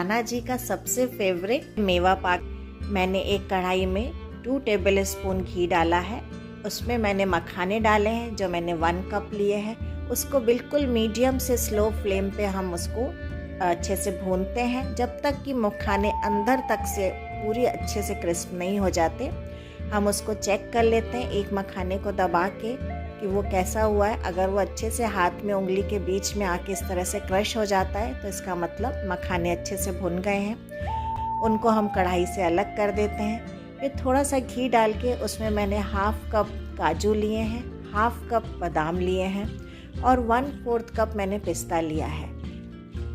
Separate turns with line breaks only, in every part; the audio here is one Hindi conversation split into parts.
कान्हा जी का सबसे फेवरेट मेवा पाक। मैंने एक कढ़ाई में 2 टेबल स्पून घी डाला है। उसमें मैंने मखाने डाले हैं जो मैंने 1 कप लिए हैं। उसको बिल्कुल मीडियम से स्लो फ्लेम पे हम उसको अच्छे से भूनते हैं जब तक कि मखाने अंदर तक से पूरी अच्छे से क्रिस्प नहीं हो जाते। हम उसको चेक कर लेते हैं एक मखाने को दबा के कि वो कैसा हुआ है। अगर वो अच्छे से हाथ में उंगली के बीच में आके इस तरह से क्रश हो जाता है तो इसका मतलब मखाने अच्छे से भुन गए हैं। उनको हम कढ़ाई से अलग कर देते हैं। फिर थोड़ा सा घी डाल के उसमें मैंने 1/2 कप काजू लिए हैं, 1/2 कप बादाम लिए हैं और 1/4 कप मैंने पिस्ता लिया है।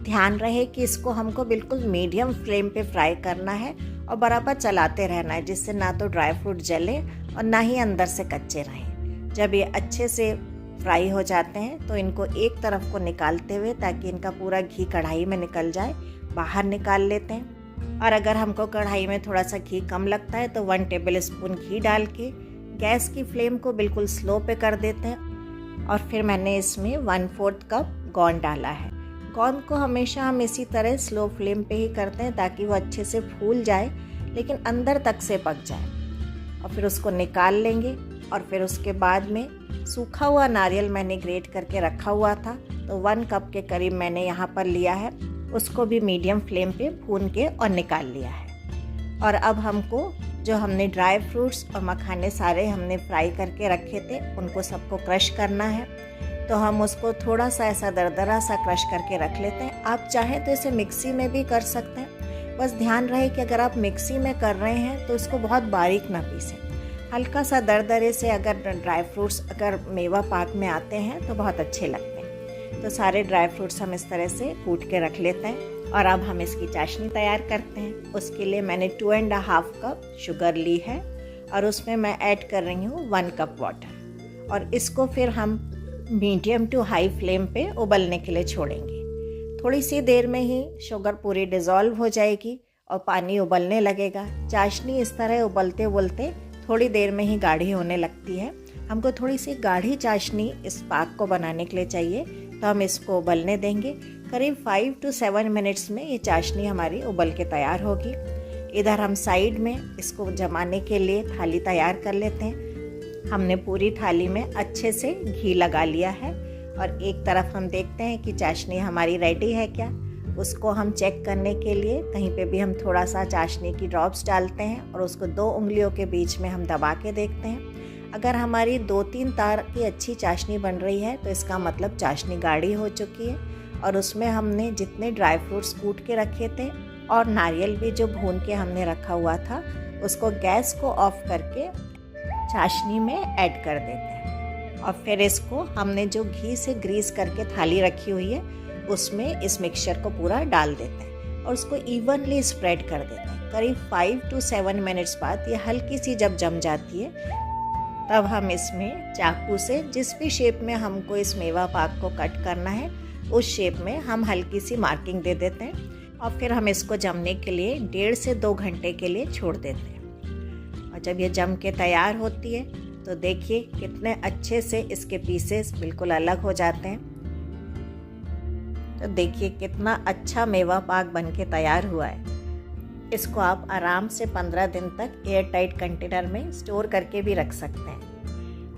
ध्यान रहे कि इसको हमको बिल्कुल मीडियम फ्लेम पे फ्राई करना है और बराबर चलाते रहना है, जिससे ना तो ड्राई फ्रूट जले और ना ही अंदर से कच्चे रहें। जब ये अच्छे से फ्राई हो जाते हैं तो इनको एक तरफ को निकालते हुए, ताकि इनका पूरा घी कढ़ाई में निकल जाए, बाहर निकाल लेते हैं। और अगर हमको कढ़ाई में थोड़ा सा घी कम लगता है तो 1 टेबल स्पून घी डाल के गैस की फ्लेम को बिल्कुल स्लो पे कर देते हैं। और फिर मैंने इसमें 1/4 कप गोंद डाला है। गोंद को हमेशा हम इसी तरह स्लो फ्लेम पे ही करते हैं ताकि वो अच्छे से फूल जाए लेकिन अंदर तक से पक जाए। और फिर उसको निकाल लेंगे। और फिर उसके बाद में सूखा हुआ नारियल मैंने ग्रेट करके रखा हुआ था, तो 1 कप के करीब मैंने यहाँ पर लिया है। उसको भी मीडियम फ्लेम पे भून के और निकाल लिया है। और अब हमको जो हमने ड्राई फ्रूट्स और मखाने सारे हमने फ्राई करके रखे थे उनको सबको क्रश करना है। तो हम उसको थोड़ा सा ऐसा दरदरा सा क्रश करके रख लेते हैं। आप चाहें तो इसे मिक्सी में भी कर सकते हैं। बस ध्यान रहे कि अगर आप मिक्सी में कर रहे हैं तो इसको बहुत बारीक ना पीसें। हल्का सा दरदरे से अगर ड्राई फ्रूट्स अगर मेवा पाक में आते हैं तो बहुत अच्छे लगते हैं। तो सारे ड्राई फ्रूट्स हम इस तरह से कूट के रख लेते हैं। और अब हम इसकी चाशनी तैयार करते हैं। उसके लिए मैंने 2.5 कप शुगर ली है और उसमें मैं ऐड कर रही हूँ 1 कप वाटर। और इसको फिर हम मीडियम टू हाई फ्लेम पे उबलने के लिए छोड़ेंगे। थोड़ी सी देर में ही शुगर पूरी डिज़ोल्व हो जाएगी और पानी उबलने लगेगा। चाशनी इस तरह उबलते उबलते थोड़ी देर में ही गाढ़ी होने लगती है। हमको थोड़ी सी गाढ़ी चाशनी इस पाक को बनाने के लिए चाहिए, तो हम इसको उबलने देंगे। करीब 5 to 7 मिनट्स में ये चाशनी हमारी उबल के तैयार होगी। इधर हम साइड में इसको जमाने के लिए थाली तैयार कर लेते हैं। हमने पूरी थाली में अच्छे से घी लगा लिया है और एक तरफ हम देखते हैं कि चाशनी हमारी रेडी है क्या। उसको हम चेक करने के लिए कहीं पे भी हम थोड़ा सा चाशनी की ड्रॉप्स डालते हैं और उसको 2 उंगलियों के बीच में हम दबा के देखते हैं। अगर हमारी 2-3 तार की अच्छी चाशनी बन रही है तो इसका मतलब चाशनी गाढ़ी हो चुकी है। और उसमें हमने जितने ड्राई फ्रूट्स कूट के रखे थे और नारियल भी जो भून के हमने रखा हुआ था, उसको गैस को ऑफ करके चाशनी में ऐड कर देते हैं। और फिर इसको हमने जो घी से ग्रीस करके थाली रखी हुई है उसमें इस मिक्सचर को पूरा डाल देते हैं और उसको इवनली स्प्रेड कर देते हैं। करीब 5 to 7 मिनट्स बाद ये हल्की सी जब जम जाती है तब हम इसमें चाकू से जिस भी शेप में हमको इस मेवा पाक को कट करना है उस शेप में हम हल्की सी मार्किंग दे देते हैं। और फिर हम इसको जमने के लिए 1.5 से 2 घंटे के लिए छोड़ देते हैं। और जब ये जम के तैयार होती है तो देखिए कितने अच्छे से इसके पीसेस बिल्कुल अलग हो जाते हैं। तो देखिए कितना अच्छा मेवा पाक बनके तैयार हुआ है। इसको आप आराम से 15 दिन तक एयर टाइट कंटेनर में स्टोर करके भी रख सकते हैं।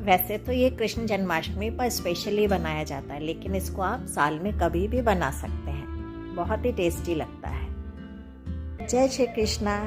वैसे तो ये कृष्ण जन्माष्टमी पर स्पेशली बनाया जाता है, लेकिन इसको आप साल में कभी भी बना सकते हैं। बहुत ही टेस्टी लगता है। जय श्री कृष्णा।